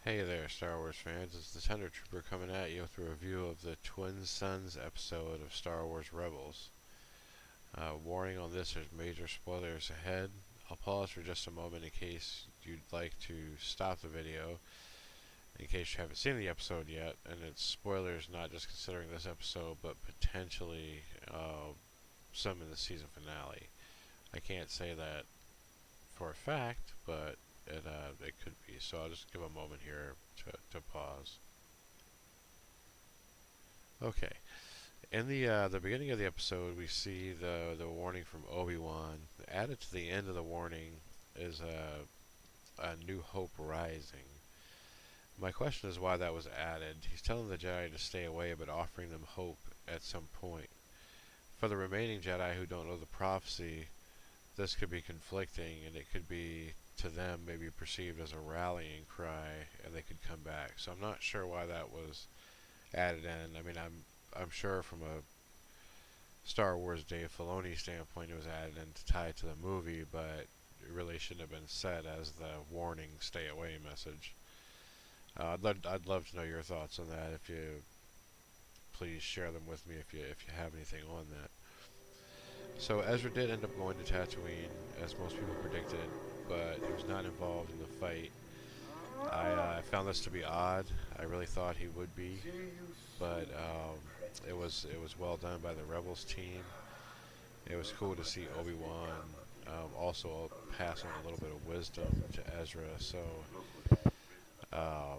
Hey there, Star Wars fans. It's the Tender Trooper coming at you with a review of the Twin Suns episode of Star Wars Rebels. Warning on this, there's major spoilers ahead. I'll pause for just a moment in case you'd like to stop the video, in case you haven't seen the episode yet, and it's spoilers not just considering this episode, but potentially some in the season finale. I can't say that for a fact, but it could be. So I'll just give a moment here to pause. Okay. In the beginning of the episode, we see the warning from Obi-Wan. Added to the end of the warning is a New Hope Rising. My question is why that was added. He's telling the Jedi to stay away, but offering them hope at some point. For the remaining Jedi who don't know the prophecy, this could be conflicting, and it could be to them maybe perceived as a rallying cry, and they could come back. So I'm not sure why that was added in. I mean, I'm sure from a Star Wars Dave Filoni standpoint, it was added in to tie it to the movie, but it really shouldn't have been said as the warning, stay away message. I'd love to know your thoughts on that. If you please share them with me if you have anything on that. So Ezra did end up going to Tatooine, as most people predicted, but he was not involved in the fight. I found this to be odd. I really thought he would be, but it was well done by the Rebels team. It was cool to see Obi-Wan also pass on a little bit of wisdom to Ezra. So uh,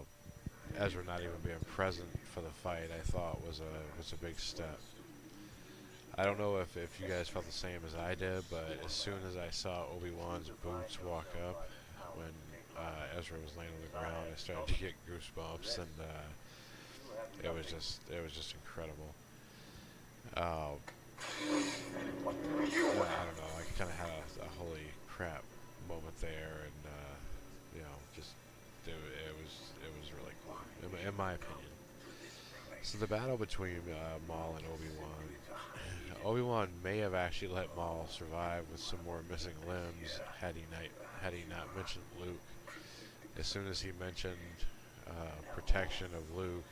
Ezra not even being present for the fight, I thought was a big step. I don't know if you guys felt the same as I did, but as soon as I saw Obi-Wan's boots walk up when Ezra was laying on the ground, I started to get goosebumps, and it was just incredible. Uh, I don't know. I kind of had a holy crap moment there, and just it was really cool in my opinion. So the battle between Maul and Obi-Wan may have actually let Maul survive with some more missing limbs had he not mentioned Luke. As soon as he mentioned protection of Luke,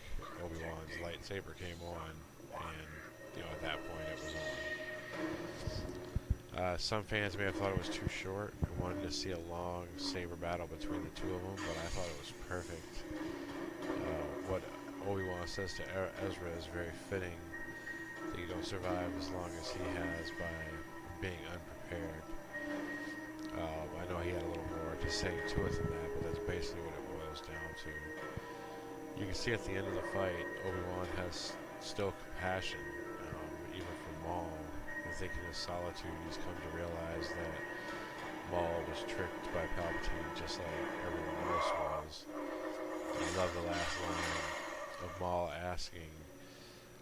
Obi-Wan's lightsaber came on, and at that point it was on. Some fans may have thought it was too short and wanted to see a long saber battle between the two of them, but I thought it was perfect. What Obi-Wan says to Ezra is very fitting, that you don't survive as long as he has by being unprepared. I know he had a little more to say to it than that, but that's basically what it boils down to. You can see at the end of the fight, Obi-Wan has still compassion, even for Maul. I think in his solitude, he's come to realize that Maul was tricked by Palpatine just like everyone else was. I love the last line of Maul asking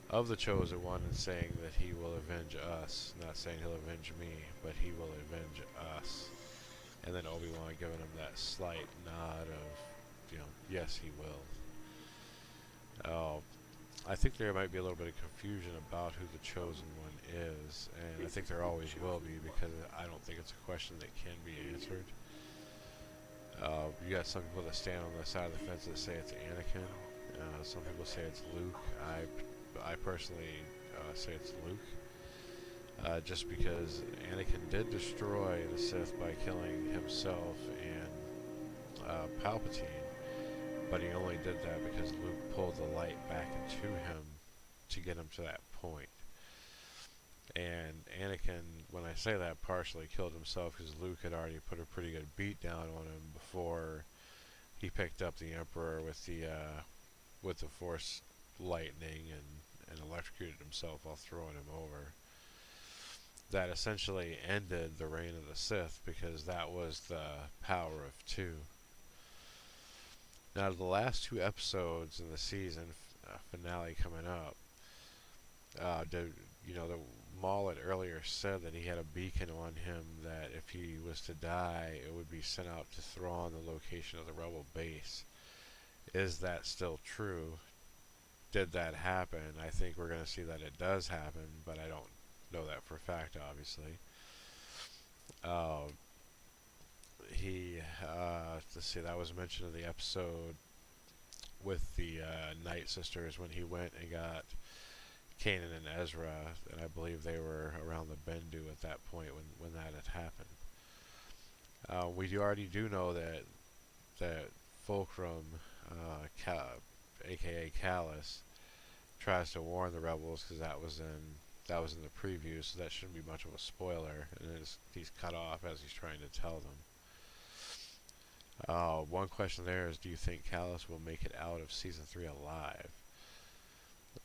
of the Chosen One and saying that he will avenge us. Not saying he'll avenge me, but he will avenge us. And then Obi-Wan giving him that slight nod of, yes, he will. I think there might be a little bit of confusion about who the Chosen One is, and I think there always will be because I don't think it's a question that can be answered. You got some people that stand on the side of the fence that say it's Anakin. Some people say it's Luke. I personally say it's Luke. Just because Anakin did destroy the Sith by killing himself and Palpatine, but he only did that because Luke pulled the light back into him to get him to that point. And Anakin, when I say that, partially killed himself because Luke had already put a pretty good beat down on him before he picked up the Emperor with the Force lightning and electrocuted himself while throwing him over. That essentially ended the reign of the Sith because that was the power of two. Now, the last two episodes in the season finale coming up, the Maul had earlier said that he had a beacon on him that if he was to die, it would be sent out to Thrawn, the location of the Rebel base. Is that still true? Did that happen? I think we're going to see that it does happen, but I don't know that for a fact, obviously. Let's see, that was mentioned in the episode with the Night Sisters when he went and got Kanan and Ezra, and I believe they were around the Bendu at that point when that had happened. We already do know that Fulcrum, aka Callus, tries to warn the rebels because that was in the preview, so that shouldn't be much of a spoiler. And he's cut off as he's trying to tell them. One question there is, do you think Callus will make it out of season 3 alive?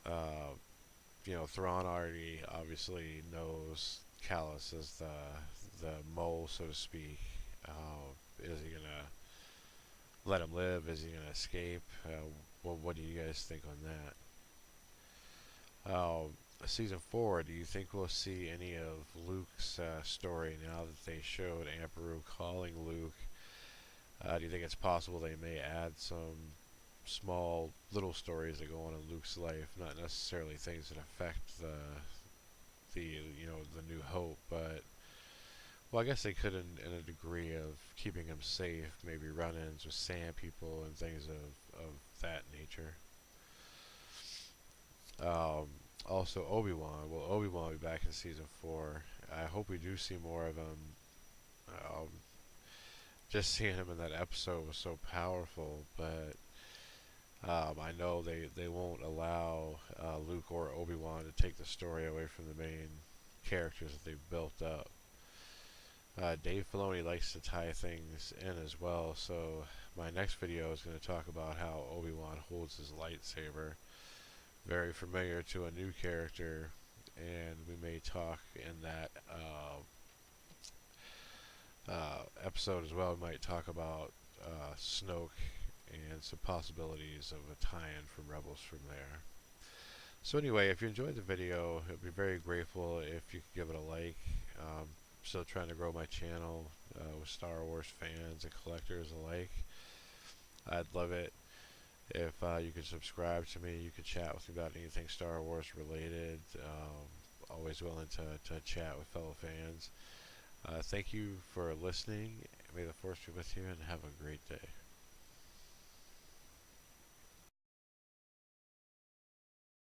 Uh, Thrawn already obviously knows Callus as the mole, so to speak. Is he gonna let him live? Is he gonna escape? What do you guys think on that? Season 4, do you think we'll see any of Luke's story now that they showed Aunt Beru calling Luke? Do you think it's possible they may add some small little stories that go on in Luke's life, not necessarily things that affect the New Hope, but well, I guess they could in a degree of keeping him safe, maybe run-ins with sand people and things of that nature. Also, Obi-Wan. Will Obi-Wan be back in season 4? I hope we do see more of him. Um, just seeing him in that episode was so powerful, but I know they won't allow Luke or Obi-Wan to take the story away from the main characters that they've built up. Dave Filoni likes to tie things in as well, so my next video is going to talk about how Obi-Wan holds his lightsaber. Very familiar to a new character, and we may talk in that episode as well. We might talk about Snoke and some possibilities of a tie-in from Rebels from there. So anyway, if you enjoyed the video, I'd be very grateful if you could give it a like. Still trying to grow my channel with Star Wars fans and collectors alike. I'd love it if you could subscribe to me. You could chat with me about anything Star Wars related. Always willing to chat with fellow fans. Thank you for listening. May the Force be with you, and have a great day.